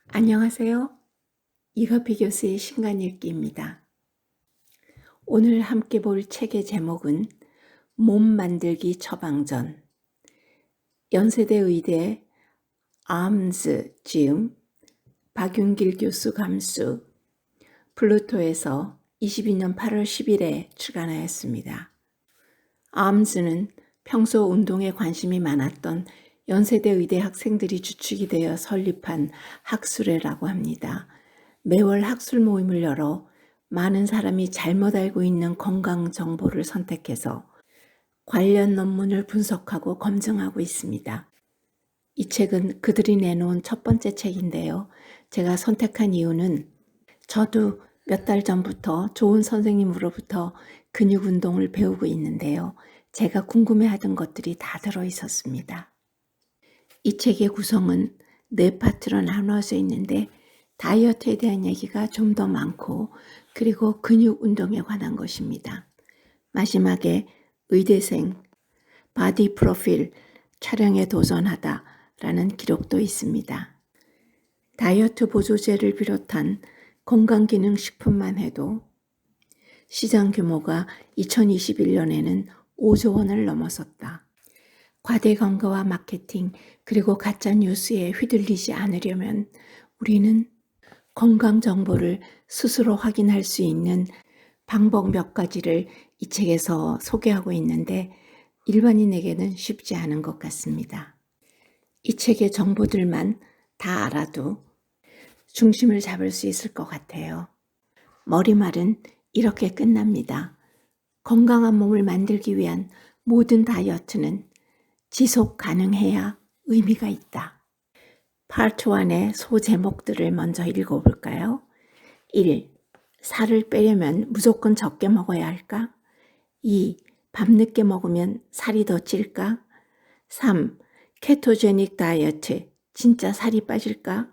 안녕하세요. 이커피 교수의 신간 읽기입니다. 오늘 함께 볼 책의 제목은 몸 만들기 처방전, 연세대 의대 암스 지음, 박윤길 교수 감수, 플루토에서 22년 8월 10일에 출간하였습니다. 암스는 평소 운동에 관심이 많았던 연세대 의대 학생들이 주축이 되어 설립한 학술회라고 합니다. 매월 학술 모임을 열어 많은 사람이 잘못 알고 있는 건강 정보를 선택해서 관련 논문을 분석하고 검증하고 있습니다. 이 책은 그들이 내놓은 첫 번째 책인데요. 제가 선택한 이유는 저도 몇 달 전부터 좋은 선생님으로부터 근육 운동을 배우고 있는데요. 제가 궁금해하던 것들이 다 들어 있었습니다. 이 책의 구성은 4파트로 나누어져 있는데 다이어트에 대한 얘기가 좀 더 많고 그리고 근육 운동에 관한 것입니다. 마지막에 의대생 바디 프로필 촬영에 도전하다라는 기록도 있습니다. 다이어트 보조제를 비롯한 건강기능식품만 해도 시장 규모가 2021년에는 5조 원을 넘어섰다. 과대 광고와 마케팅 그리고 가짜 뉴스에 휘둘리지 않으려면 우리는 건강 정보를 스스로 확인할 수 있는 방법 몇 가지를 이 책에서 소개하고 있는데 일반인에게는 쉽지 않은 것 같습니다. 이 책의 정보들만 다 알아도 중심을 잡을 수 있을 것 같아요. 머리말은 이렇게 끝납니다. 건강한 몸을 만들기 위한 모든 다이어트는 지속 가능해야 의미가 있다. 파트 1의 소제목들을 먼저 읽어볼까요? 1. 살을 빼려면 무조건 적게 먹어야 할까? 2. 밤늦게 먹으면 살이 더 찔까? 3. 케토제닉 다이어트 진짜 살이 빠질까?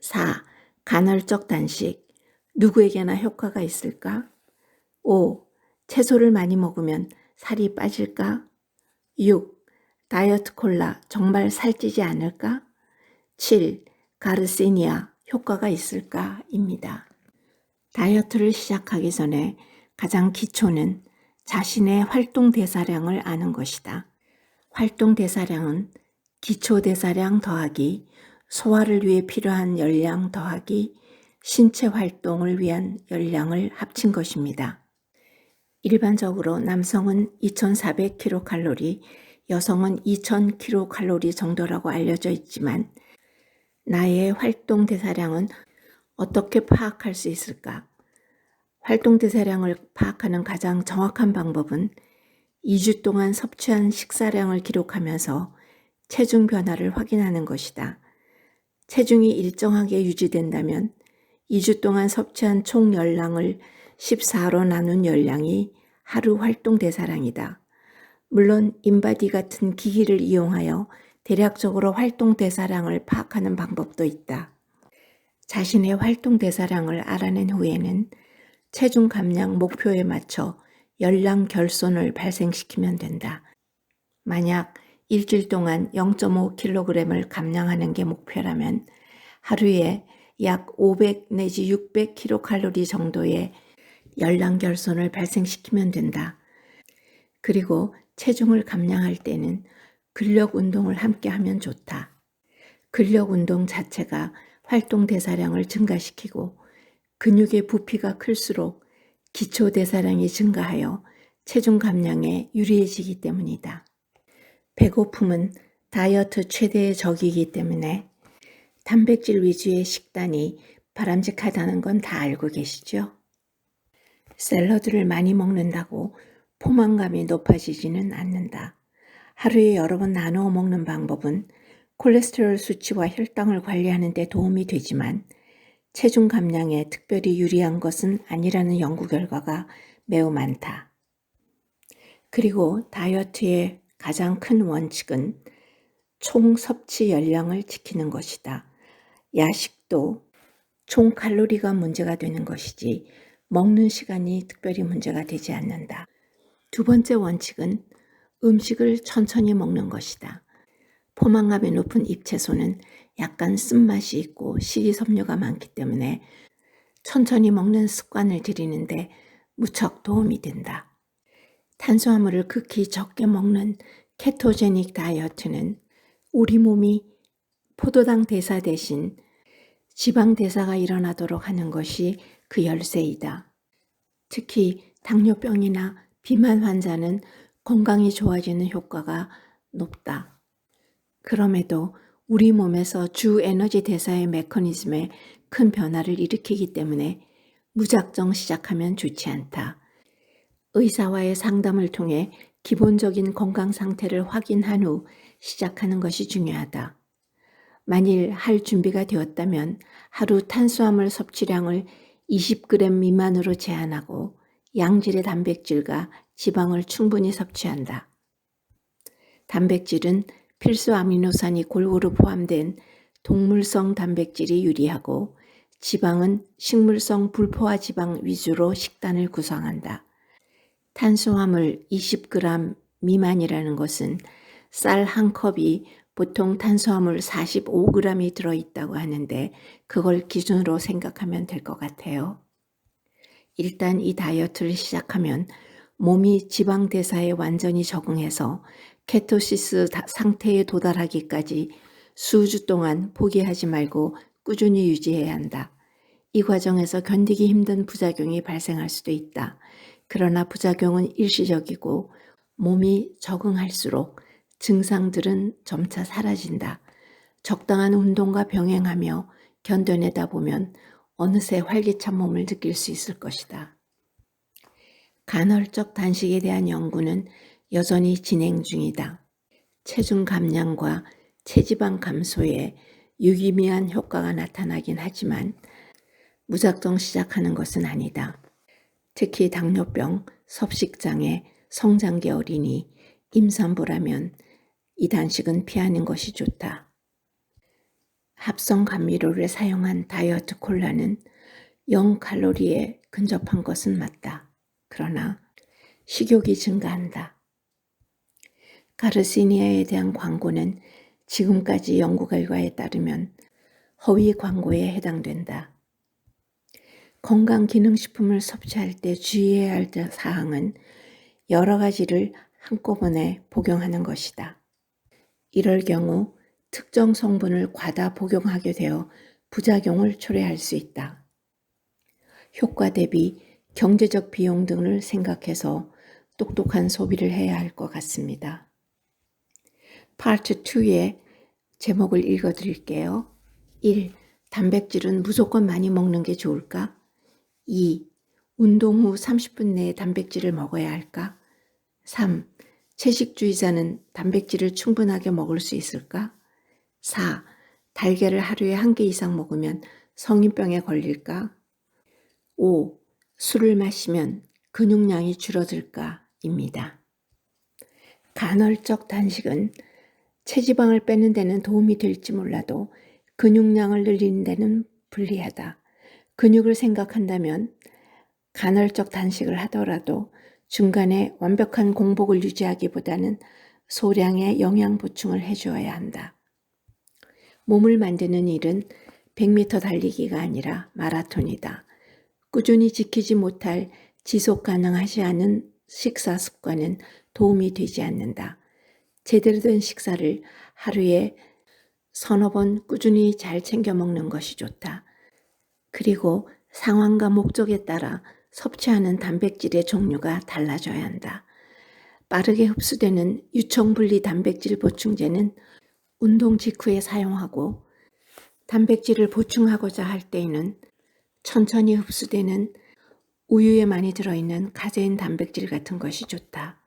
4. 간헐적 단식 누구에게나 효과가 있을까? 5. 채소를 많이 먹으면 살이 빠질까? 6. 다이어트 콜라 정말 살찌지 않을까? 7. 가르시니아 효과가 있을까? 입니다. 다이어트를 시작하기 전에 가장 기초는 자신의 활동 대사량을 아는 것이다. 활동 대사량은 기초 대사량 더하기 소화를 위해 필요한 열량 더하기 신체 활동을 위한 열량을 합친 것입니다. 일반적으로 남성은 2400kcal, 여성은 2000kcal 정도라고 알려져 있지만 나의 활동 대사량은 어떻게 파악할 수 있을까? 활동 대사량을 파악하는 가장 정확한 방법은 2주 동안 섭취한 식사량을 기록하면서 체중 변화를 확인하는 것이다. 체중이 일정하게 유지된다면 2주 동안 섭취한 총 열량을 14로 나눈 열량이 하루 활동 대사량이다. 물론 인바디 같은 기기를 이용하여 대략적으로 활동 대사량을 파악하는 방법도 있다. 자신의 활동 대사량을 알아낸 후에는 체중 감량 목표에 맞춰 열량 결손을 발생시키면 된다. 만약 일주일 동안 0.5kg을 감량하는 게 목표라면 하루에 약 500 내지 600kcal 정도의 열량 결손을 발생시키면 된다. 그리고 체중을 감량할 때는 근력 운동을 함께 하면 좋다. 근력 운동 자체가 활동 대사량을 증가시키고 근육의 부피가 클수록 기초 대사량이 증가하여 체중 감량에 유리해지기 때문이다. 배고픔은 다이어트 최대의 적이기 때문에 단백질 위주의 식단이 바람직하다는 건 다 알고 계시죠? 샐러드를 많이 먹는다고 포만감이 높아지지는 않는다. 하루에 여러 번 나누어 먹는 방법은 콜레스테롤 수치와 혈당을 관리하는 데 도움이 되지만 체중 감량에 특별히 유리한 것은 아니라는 연구 결과가 매우 많다. 그리고 다이어트의 가장 큰 원칙은 총 섭취 열량을 지키는 것이다. 야식도 총 칼로리가 문제가 되는 것이지 먹는 시간이 특별히 문제가 되지 않는다. 두 번째 원칙은 음식을 천천히 먹는 것이다. 포만감이 높은 잎채소는 약간 쓴맛이 있고 식이섬유가 많기 때문에 천천히 먹는 습관을 들이는데 무척 도움이 된다. 탄수화물을 극히 적게 먹는 케토제닉 다이어트는 우리 몸이 포도당 대사 대신 지방 대사가 일어나도록 하는 것이 그 열쇠이다. 특히 당뇨병이나 비만 환자는 건강이 좋아지는 효과가 높다. 그럼에도 우리 몸에서 주 에너지 대사의 메커니즘에 큰 변화를 일으키기 때문에 무작정 시작하면 좋지 않다. 의사와의 상담을 통해 기본적인 건강 상태를 확인한 후 시작하는 것이 중요하다. 만일 할 준비가 되었다면 하루 탄수화물 섭취량을 20g 미만으로 제한하고 양질의 단백질과 지방을 충분히 섭취한다. 단백질은 필수 아미노산이 골고루 포함된 동물성 단백질이 유리하고 지방은 식물성 불포화 지방 위주로 식단을 구성한다. 탄수화물 20g 미만이라는 것은 쌀 한 컵이 보통 탄수화물 45g이 들어있다고 하는데 그걸 기준으로 생각하면 될 것 같아요. 일단 이 다이어트를 시작하면 몸이 지방 대사에 완전히 적응해서 케토시스 상태에 도달하기까지 수주 동안 포기하지 말고 꾸준히 유지해야 한다. 이 과정에서 견디기 힘든 부작용이 발생할 수도 있다. 그러나 부작용은 일시적이고 몸이 적응할수록 증상들은 점차 사라진다. 적당한 운동과 병행하며 견뎌내다 보면 어느새 활기찬 몸을 느낄 수 있을 것이다. 간헐적 단식에 대한 연구는 여전히 진행 중이다. 체중 감량과 체지방 감소에 유의미한 효과가 나타나긴 하지만 무작정 시작하는 것은 아니다. 특히 당뇨병, 섭식장애, 성장기 어린이, 임산부라면 이 단식은 피하는 것이 좋다. 합성 감미료를 사용한 다이어트 콜라는 0칼로리에 근접한 것은 맞다. 그러나 식욕이 증가한다. 가르시니아에 대한 광고는 지금까지 연구 결과에 따르면 허위 광고에 해당된다. 건강기능식품을 섭취할 때 주의해야 할 사항은 여러 가지를 한꺼번에 복용하는 것이다. 이럴 경우 특정 성분을 과다 복용하게 되어 부작용을 초래할 수 있다. 효과 대비 경제적 비용 등을 생각해서 똑똑한 소비를 해야 할 것 같습니다. 파트 2의 제목을 읽어드릴게요. 1. 단백질은 무조건 많이 먹는 게 좋을까? 2. 운동 후 30분 내에 단백질을 먹어야 할까? 3. 채식주의자는 단백질을 충분하게 먹을 수 있을까? 4. 달걀을 하루에 1개 이상 먹으면 성인병에 걸릴까? 5. 술을 마시면 근육량이 줄어들까? 입니다. 간헐적 단식은 체지방을 빼는 데는 도움이 될지 몰라도 근육량을 늘리는 데는 불리하다. 근육을 생각한다면 간헐적 단식을 하더라도 중간에 완벽한 공복을 유지하기보다는 소량의 영양 보충을 해주어야 한다. 몸을 만드는 일은 100m 달리기가 아니라 마라톤이다. 꾸준히 지키지 못할 지속 가능하지 않은 식사 습관은 도움이 되지 않는다. 제대로 된 식사를 하루에 서너 번 꾸준히 잘 챙겨 먹는 것이 좋다. 그리고 상황과 목적에 따라 섭취하는 단백질의 종류가 달라져야 한다. 빠르게 흡수되는 유청분리 단백질 보충제는 운동 직후에 사용하고 단백질을 보충하고자 할 때에는 천천히 흡수되는 우유에 많이 들어있는 카제인 단백질 같은 것이 좋다.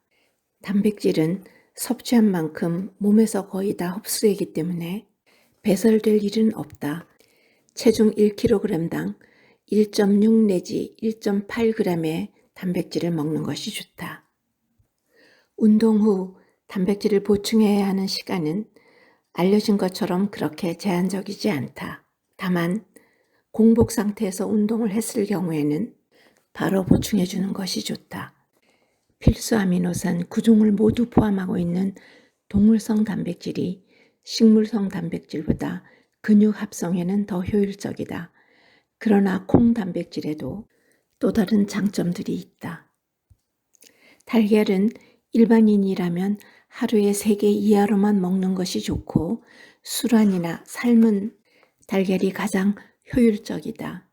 단백질은 섭취한 만큼 몸에서 거의 다 흡수되기 때문에 배설될 일은 없다. 체중 1kg당 1.6 내지 1.8g의 단백질을 먹는 것이 좋다. 운동 후 단백질을 보충해야 하는 시간은 알려진 것처럼 그렇게 제한적이지 않다. 다만 공복 상태에서 운동을 했을 경우에는 바로 보충해 주는 것이 좋다. 필수 아미노산 9종을 모두 포함하고 있는 동물성 단백질이 식물성 단백질보다 근육 합성에는 더 효율적이다. 그러나 콩 단백질에도 또 다른 장점들이 있다. 달걀은 일반인이라면 하루에 3개 이하로만 먹는 것이 좋고 술안이나 삶은 달걀이 가장 효율적이다.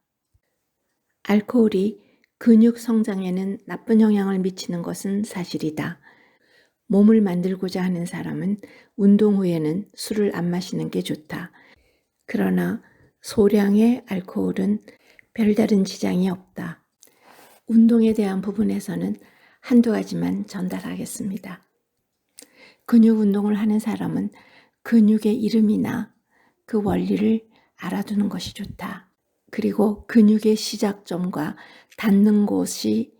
알코올이 근육 성장에는 나쁜 영향을 미치는 것은 사실이다. 몸을 만들고자 하는 사람은 운동 후에는 술을 안 마시는 게 좋다. 그러나 소량의 알코올은 별다른 지장이 없다. 운동에 대한 부분에서는 한두 가지만 전달하겠습니다. 근육 운동을 하는 사람은 근육의 이름이나 그 원리를 알아두는 것이 좋다. 그리고 근육의 시작점과 닿는 곳이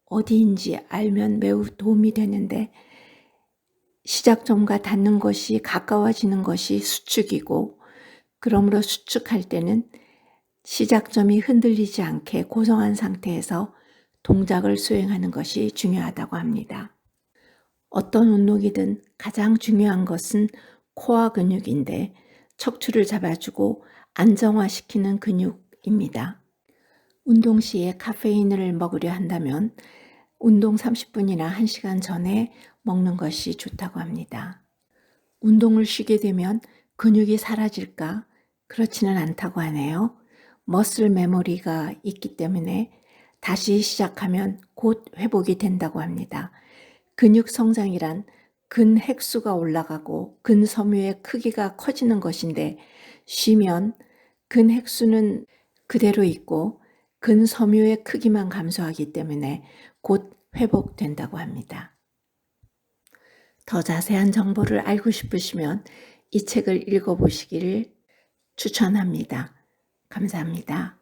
어디인지 알면 매우 도움이 되는데 시작점과 닿는 것이 가까워지는 것이 수축이고 그러므로 수축할 때는 시작점이 흔들리지 않게 고정한 상태에서 동작을 수행하는 것이 중요하다고 합니다. 어떤 운동이든 가장 중요한 것은 코어 근육인데 척추를 잡아주고 안정화시키는 근육입니다. 운동 시에 카페인을 먹으려 한다면 운동 30분이나 1시간 전에 먹는 것이 좋다고 합니다. 운동을 쉬게 되면 근육이 사라질까? 그렇지는 않다고 하네요. 머슬 메모리가 있기 때문에 다시 시작하면 곧 회복이 된다고 합니다. 근육 성장이란 근핵수가 올라가고 근섬유의 크기가 커지는 것인데 쉬면 근핵수는 그대로 있고 근섬유의 크기만 감소하기 때문에 곧 회복된다고 합니다. 더 자세한 정보를 알고 싶으시면 이 책을 읽어보시기를 추천합니다. 감사합니다.